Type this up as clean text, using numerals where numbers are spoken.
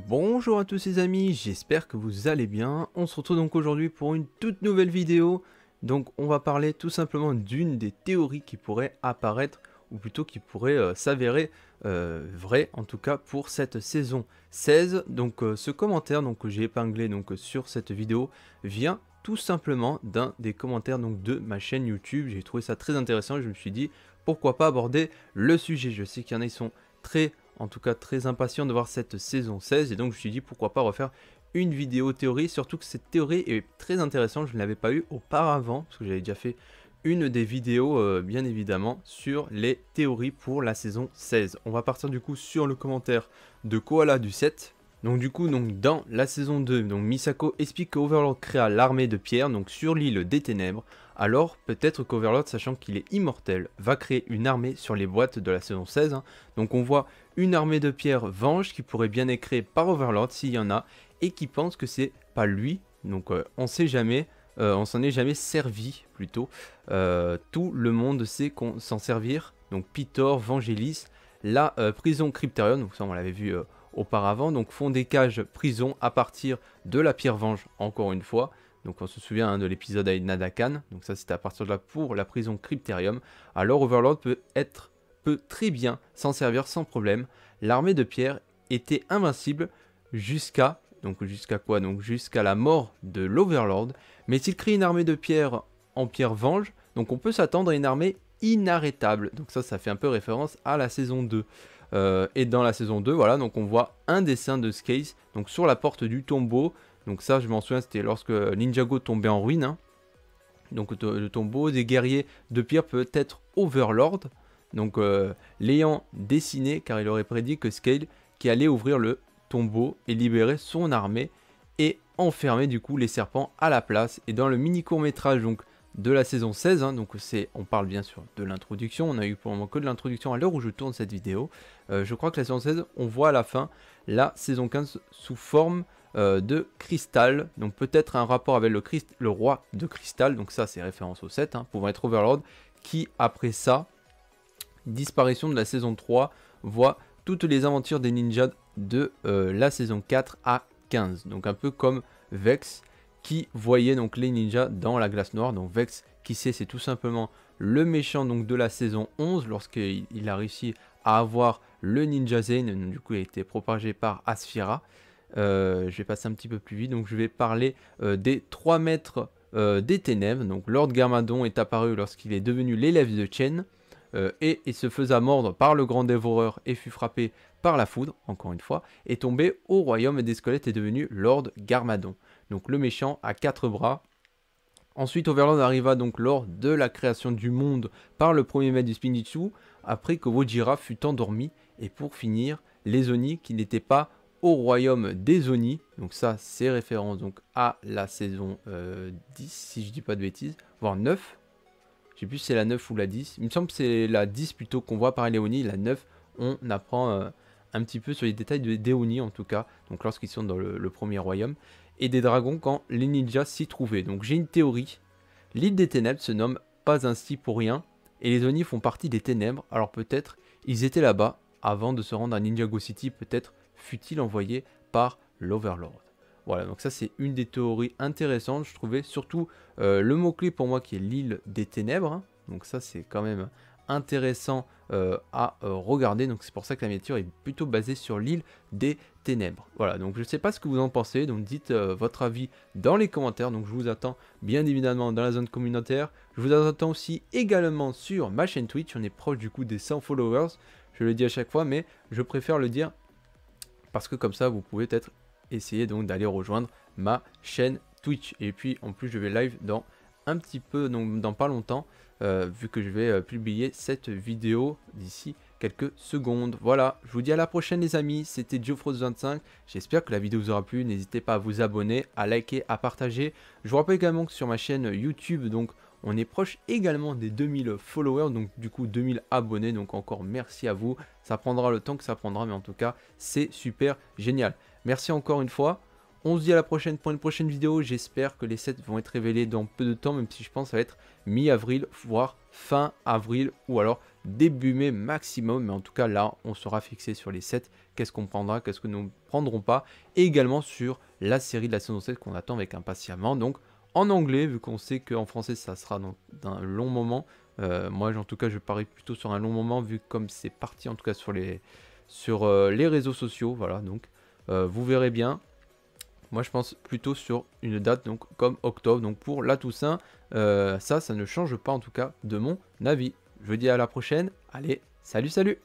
Bonjour à tous les amis, j'espère que vous allez bien. On se retrouve donc aujourd'hui pour une toute nouvelle vidéo. Donc on va parler tout simplement d'une des théories qui pourrait apparaître, ou plutôt qui pourrait s'avérer vraie, en tout cas pour cette saison 16. Donc ce commentaire que j'ai épinglé sur cette vidéo vient tout simplement d'un des commentaires de ma chaîne YouTube. J'ai trouvé ça très intéressant et je me suis dit pourquoi pas aborder le sujet. Je sais qu'il y en a qui sont en tout cas très impatients de voir cette saison 16 et donc je me suis dit pourquoi pas refaire une vidéo théorie, surtout que cette théorie est très intéressante, je ne l'avais pas eu auparavant parce que j'avais déjà fait une des vidéos bien évidemment sur les théories pour la saison 16. On va partir du coup sur le commentaire de Koala du 7. Donc du coup dans la saison 2, Misako explique que Overlord créa l'armée de pierre sur l'île des ténèbres. Alors peut-être qu'Overlord, sachant qu'il est immortel, va créer une armée sur les boîtes de la saison 16. Donc on voit une armée de pierre venge qui pourrait bien être créée par Overlord s'il y en a, et qui pense que c'est pas lui. Donc on sait jamais, on s'en est jamais servi plutôt. Tout le monde sait qu'on s'en servir. Donc Pitor, Vangelis, la prison Cryptarion, donc ça on l'avait vu auparavant, donc font des cages prison à partir de la pierre venge encore une fois. Donc on se souvient de l'épisode avec Nadakan, donc ça c'était à partir de là pour la prison Cryptarium. Alors Overlord peut très bien s'en servir sans problème. L'armée de pierre était invincible jusqu'à quoi? Donc jusqu'à la mort de l'Overlord. Mais s'il crée une armée de pierre en pierre venge, donc on peut s'attendre à une armée inarrêtable. Donc ça fait un peu référence à la saison 2. Et dans la saison 2, voilà, donc on voit un dessin de Scales donc sur la porte du tombeau. Donc ça, je m'en souviens, c'était lorsque Ninjago tombait en ruine. Donc le tombeau des guerriers de pierre peut être Overlord. Donc l'ayant dessiné, car il aurait prédit que Scale qui allait ouvrir le tombeau et libérer son armée et enfermer du coup les serpents à la place. Et dans le mini court métrage de la saison 16, on parle bien sûr de l'introduction, on a eu pour le moment que de l'introduction à l'heure où je tourne cette vidéo. Je crois que la saison 16, on voit à la fin la saison 15 sous forme de cristal, donc peut-être un rapport avec le roi de cristal, donc ça c'est référence au 7, pouvant être Overlord, qui après ça, disparition de la saison 3, voit toutes les aventures des ninjas de la saison 4 à 15, donc un peu comme Vex, qui voyait les ninjas dans la glace noire. Donc Vex, qui sait, c'est tout simplement le méchant de la saison 11, lorsqu'il a réussi à avoir le Ninja Zen, du coup il a été propagé par Asphira. Je vais passer un petit peu plus vite, donc je vais parler des 3 maîtres des ténèbres. Donc Lord Garmadon est apparu lorsqu'il est devenu l'élève de Chen, et il se faisait mordre par le grand dévoreur et fut frappé par la foudre, encore une fois, et tombé au royaume des squelettes et devenu Lord Garmadon. Donc le méchant a 4 bras. Ensuite Overlord arriva lors de la création du monde par le premier maître du Spinjitzu, après que Wojira fut endormi, et pour finir les Oni qui n'étaient pas au royaume des Oni. Donc ça c'est référence à la saison 10 si je dis pas de bêtises, voire 9. Je sais plus si c'est la 9 ou la 10. Il me semble que c'est la 10 plutôt qu'on voit par les Oni. La 9 on apprend un petit peu sur les détails des Oni en tout cas, donc lorsqu'ils sont dans le premier royaume, et des dragons quand les ninjas s'y trouvaient. Donc j'ai une théorie, l'île des ténèbres se nomme pas ainsi pour rien, et les Oni font partie des ténèbres, alors peut-être ils étaient là-bas avant de se rendre à Ninjago City, peut-être fut-il envoyé par l'Overlord. Voilà, donc ça c'est une des théories intéressantes, je trouvais, surtout le mot-clé pour moi qui est l'île des ténèbres, donc ça c'est quand même intéressant à regarder, donc c'est pour ça que la miniature est plutôt basée sur l'île des ténèbres. Voilà, donc je sais pas ce que vous en pensez, donc dites votre avis dans les commentaires. Donc je vous attends bien évidemment dans la zone communautaire, je vous attends aussi également sur ma chaîne Twitch. On est proche du coup des 100 followers, je le dis à chaque fois, mais je préfère le dire parce que comme ça vous pouvez peut-être essayer d'aller rejoindre ma chaîne Twitch. Et puis en plus je vais live dans un petit peu, dans pas longtemps, vu que je vais publier cette vidéo d'ici quelques secondes. Voilà, je vous dis à la prochaine les amis, c'était Geofrost25, j'espère que la vidéo vous aura plu, n'hésitez pas à vous abonner, à liker, à partager. Je vous rappelle également que sur ma chaîne YouTube, on est proche également des 2000 followers, donc du coup 2000 abonnés, donc encore merci à vous, ça prendra le temps que ça prendra, mais en tout cas c'est super génial. Merci encore une fois, On se dit à la prochaine pour une prochaine vidéo. J'espère que les sets vont être révélés dans peu de temps, même si je pense que ça va être mi-avril, voire fin avril, ou alors début mai maximum. Mais en tout cas, là, on sera fixé sur les sets. Qu'est-ce qu'on prendra, qu'est-ce que nous ne prendrons pas. Et également sur la série de la saison 7 qu'on attend avec impatiemment. Donc, en anglais, vu qu'on sait qu'en français, ça sera dans un long moment. Moi, en tout cas, je parie plutôt sur un long moment, vu comme c'est parti, en tout cas, sur les réseaux sociaux. Voilà, donc, vous verrez bien. Moi, je pense plutôt sur une date donc comme octobre. Donc pour la Toussaint, ça ne change pas en tout cas de mon avis. Je vous dis à la prochaine. Allez, salut, salut!